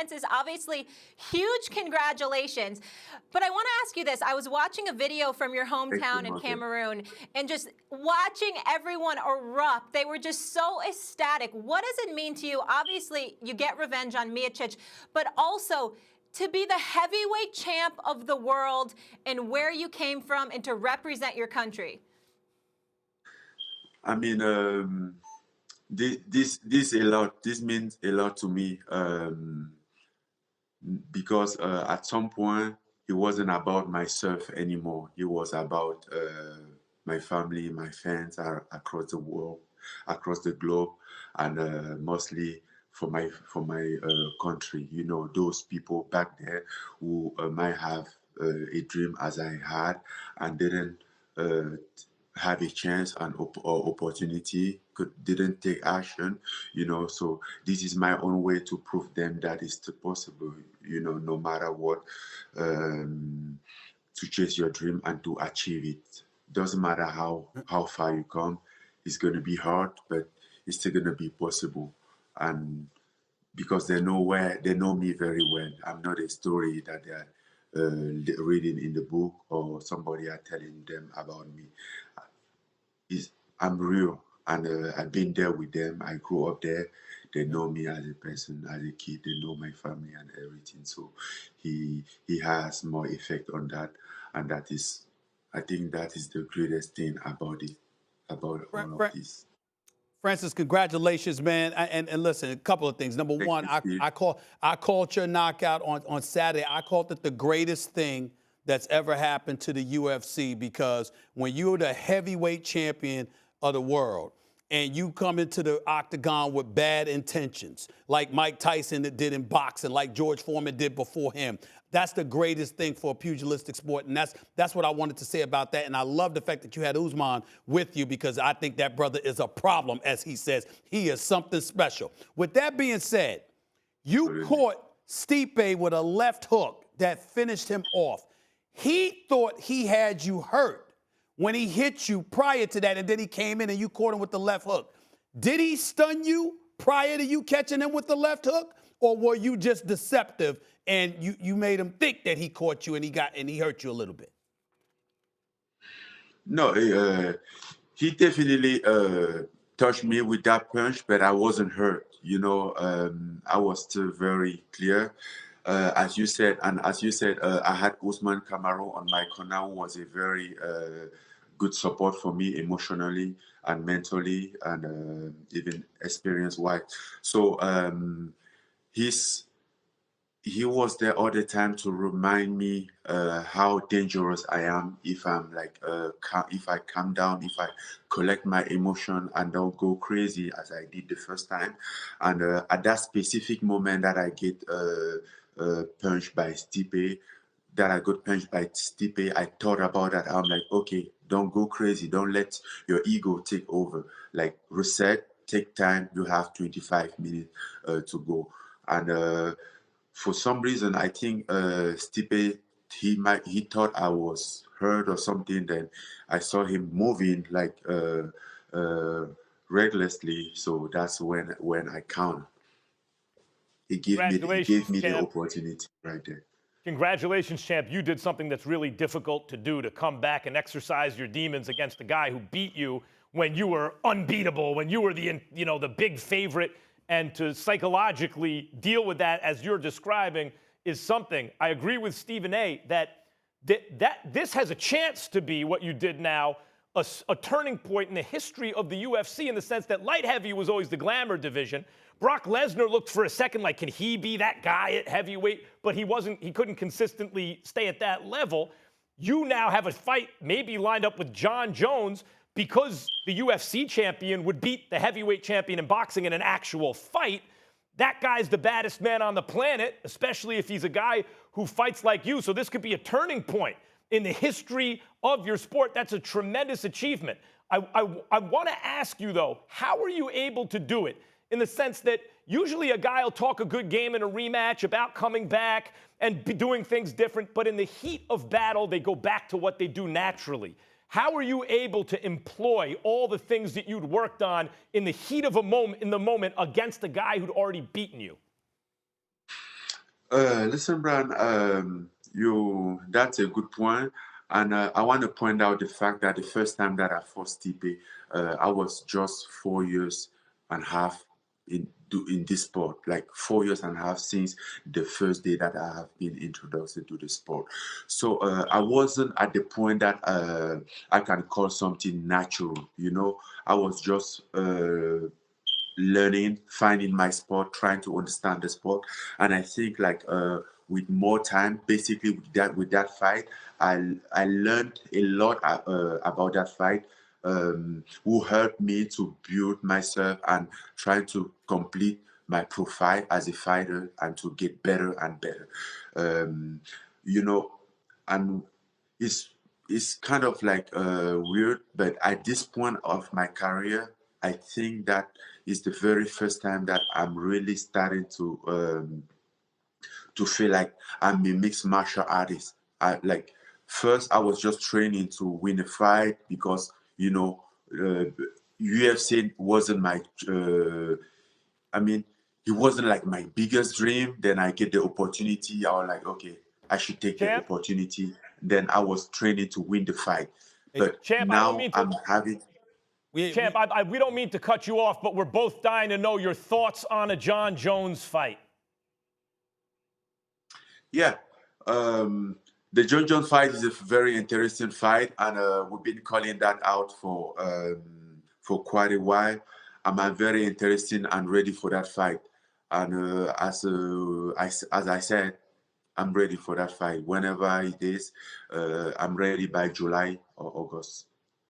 Francis, obviously, huge congratulations. But I want to ask you this. I was watching a video from your hometown in Cameroon, and just watching everyone erupt. They were just so ecstatic. What does it mean to you? Obviously, you get revenge on Miocic, but also to be the heavyweight champ of the world and where you came from and to represent your country. I mean, this a lot. This means a lot to me because at some point it wasn't about myself anymore. It was about my family, my fans are across the world, across the globe, and mostly for my country. You know, those people back there who might have a dream as I had and didn't have a chance and or opportunity, didn't take action, you know. So this is my own way to prove them that it's still possible, you know, no matter what, to chase your dream and to achieve it. Doesn't matter how far you come, it's going to be hard, but it's still going to be possible. And because they know me very well. I'm not a story that they're reading in the book or somebody are telling them about me. I'm real, and I've been there with them. I grew up there. They know me as a person, as a kid. They know my family and everything. So he has more effect on that, and that is, I think that is the greatest thing about it, about all of this. Francis, congratulations, man. And listen, a couple of things. Number one, I called your knockout on Saturday. I called it the greatest thing that's ever happened to the UFC, because when you're the heavyweight champion of the world and you come into the octagon with bad intentions, like Mike Tyson did in boxing, like George Foreman did before him, that's the greatest thing for a pugilistic sport. And that's what I wanted to say about that. And I love the fact that you had Usman with you, because I think that brother is a problem, as he says. He is something special. With that being said, you caught Stipe with a left hook that finished him off. He thought he had you hurt when he hit you prior to that, and then he came in and you caught him with the left hook. Did he stun you prior to you catching him with the left hook, or were you just deceptive and you made him think that he caught you and he hurt you a little bit? No, he definitely touched me with that punch, but I wasn't hurt. You know, I was still very clear. As you said, I had Usman Kamaru on my corner, who was a very good support for me emotionally and mentally, and even experience-wise. So he was there all the time to remind me how dangerous I am if I'm like if I calm down, if I collect my emotion and don't go crazy as I did the first time. And at that specific moment that I get punched by Stipe, I thought about that. I'm like, okay, don't go crazy. Don't let your ego take over. Like, reset, take time. You have 25 minutes to go. And for some reason, I think Stipe, he thought I was hurt or something. Then I saw him moving like recklessly. So that's when I counted. He gave me the opportunity right there. Congratulations, champ. You did something that's really difficult to do, to come back and exercise your demons against a guy who beat you when you were unbeatable, when you were the big favorite. And to psychologically deal with that, as you're describing, is something. I agree with Stephen A. that this has a chance to be what you did now, a turning point in the history of the UFC, in the sense that light heavy was always the glamour division. Brock Lesnar looked for a second like, can he be that guy at heavyweight? But he couldn't consistently stay at that level. You now have a fight maybe lined up with Jon Jones, because the UFC champion would beat the heavyweight champion in boxing in an actual fight. That guy's the baddest man on the planet, especially if he's a guy who fights like you. So this could be a turning point in the history of your sport. That's a tremendous achievement. I want to ask you, though, how are you able to do it? In the sense that usually a guy will talk a good game in a rematch about coming back and doing things different, but in the heat of battle, they go back to what they do naturally. How are you able to employ all the things that you'd worked on in the heat of a moment, against a guy who'd already beaten you? Listen, Brian, that's a good point. And I want to point out the fact that the first time that I fought Stipe, I was just 4 years and a half in this sport, like 4 years and a half since the first day that I have been introduced into the sport. So I wasn't at the point that I can call something natural, I was just learning, finding my sport, trying to understand the sport. And I think like with more time, basically with that fight, I learned a lot about that fight, who helped me to build myself and try to complete my profile as a fighter and to get better and better. Um, you know, and it's it's kind of like weird, but at this point of my career, I think that is the very first time that I'm really starting to feel like I'm a mixed martial artist. First I was just training to win a fight because uh, UFC wasn't my I mean, it wasn't like my biggest dream. Then I get the opportunity. I was like, okay, I should take the Champ, opportunity. Then I was training to win the fight. Hey, But Champ, I don't now mean to. I'm having, we We don't mean to cut you off, but we're both dying to know your thoughts on a Jon Jones fight. yeah. The Jon Jones fight is a very interesting fight, and we've been calling that out for quite a while. I'm very interested and ready for that fight. And as I said, I'm ready for that fight. Whenever it is, I'm ready by July or August.